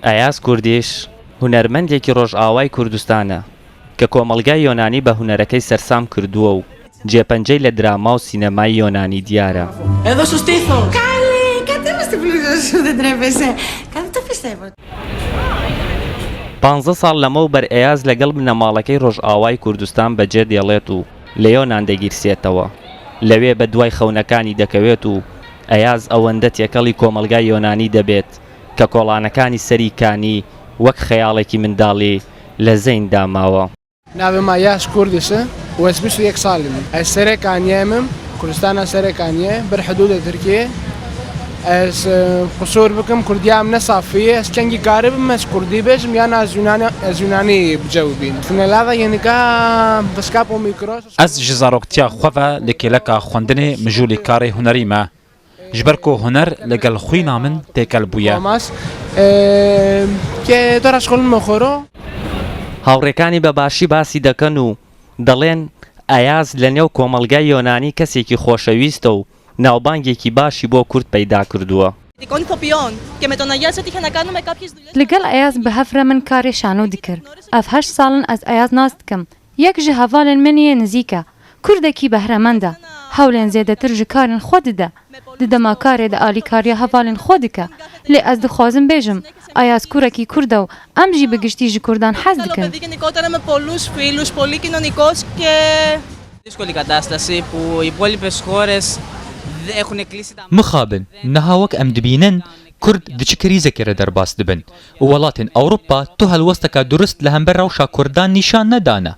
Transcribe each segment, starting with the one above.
ئایاز کوردیش هونەرمەندێکی ڕۆژئاوای کوردستانە کە کۆمەڵگای یۆنانی بە هونەرەکەی سەرسام کردووە و جێپەنجەی لە دراما و سینەمای یۆنانی دیارە. Εδώ στο στήθο. Καλή, κατέβα στην πλούζα σου, δεν τρέπεσαι. Κάτι το πιστεύω. 15 ساڵ لەمەوبەر ئەیاز لەگەڵ بنەماڵەکەی ڕۆژئاوای کوردستان بەجێ دێڵێت و لە یۆنان دەگیرسێتەوە. لەوێ بە دوای خەونەکانی دەکەوێت و ئەیاز ئەوەندە تێکەڵی کۆمەڵگای یۆنانی دەبێت کە کۆڵانەکانی سەریکانی وەک خەیاڵێکی منداڵی لە زەین داماوە. ناوم ئایاز کوردیشە و از 21 ساڵم. ئەس سەرێکانیەمم کوردستانە سەرێکانیە بەر حدودە تورکیە. ئەس قسوور بکەم کوردیام نەسافیە ئەس چەنگی کارە بم ئەس کوردی بێژم یان ئەز یۆنانی بجەوبین. فنەلاغا یەنیکا بەسکاپ و میکرۆس. ئەس ji zaroktiya xwe ve li kêleka xwendinê mijûlê karê hunerî me. Ji ber ku huner legel xwîna min têkel bûye. کە دەڕاشخۆڵمە خۆرۆ. هاوڕێکانی بەباشی باسی دەکەن و دەڵێن ئایاز لە نێو کۆمەڵگای یۆنانی کەسێکی خۆشەویستە و ناوبانگێکی باشی بۆ کورد پەیدا کردووە. لەگەڵ ئایاز بە هەفرە من کارێ شانۆ دیکرد. ئەف 8 ساڵن ئەس ئایاز ناز دکەم. یەک ji hevalên min yê nizîk e. Kurdekî behremend e. Hewlên zêdetir ji karên xwe dide. Di dema karê de alîkariya hevalên xwe dike. Lê ez dixwazim bêjim ئایاز کوڕێکی کوردە و ئەم jî bi giştî ji Kurdan hez dikin. مخابن نەها وەک ئەم دبینن کورد diçi krîzekê derbas dibin û welatên Ewropa tu helwesteka durist li hember rewşa Kurdan nîşan nedane.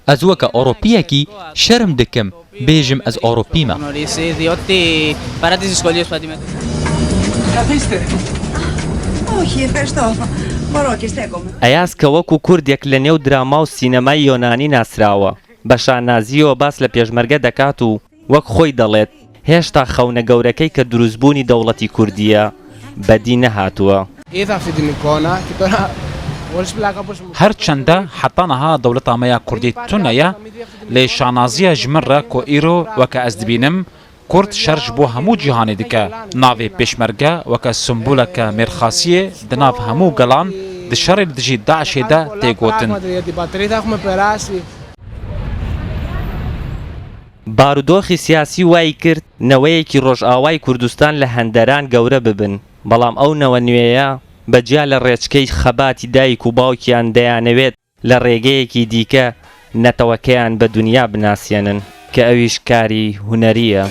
Ez weke Ewropiyekî şerm dikim bêjim ez Ewropî me. Όχι, ευχαριστώ. Μπορώ και στέκομαι. ئەیاز کە وەکو کوردێک لە نێو دراما و سینەمای یۆنانی ناسراوە بە شانازیەوە باس لە پێشمەرگە دەکات و وەک خۆی دەڵێت هێشتا خەونە گەورەکەی کە دروستبوونی دەوڵەتی کوردیە بەدی نەهاتووە. Her çende heta niha dewleta me ya Kurdî tune ye lê şanaziya ji min re ku îro weke ez dibînim Kurd şer ji bo hemû cîhanê dike. Navê pêşmerge weke simbûleke mêrxasiyê di nav hemû gelan di şerê li dijî Daişê de tê gotin. بارودۆخی سیاسی وای کرد نەوەیەکی ڕۆژئاوای کوردستان لە هەندەران گەورە ببن بەڵام ئەو نەوە نوێیە بەجیا لە ڕێچکەی خەباتی دایک و باوکیان دەیانەوێت لە ڕێگەیەکی دیکە نەتەوەکەیان بە دنیا بناسیێنن کە ئەویش کاری هونەریە.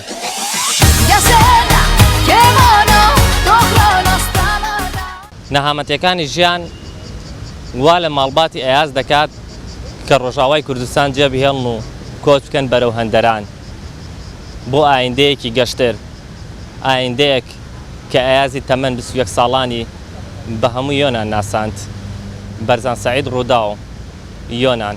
نەهامەتیەکانی ژیان وا لە ماڵباتی ئەیاز دەکات کە ڕۆژئاوای کوردستان جێبهێڵن و کۆچ بکەن بەرەو هەندەران بۆ ئایندەیەکی گەشتر ئایندەیەک کە ئەیازی تەمەن 21 ساڵانی بە هەموو یۆنان ناساند. بەرزان سەعید ڕوودا و یۆنان.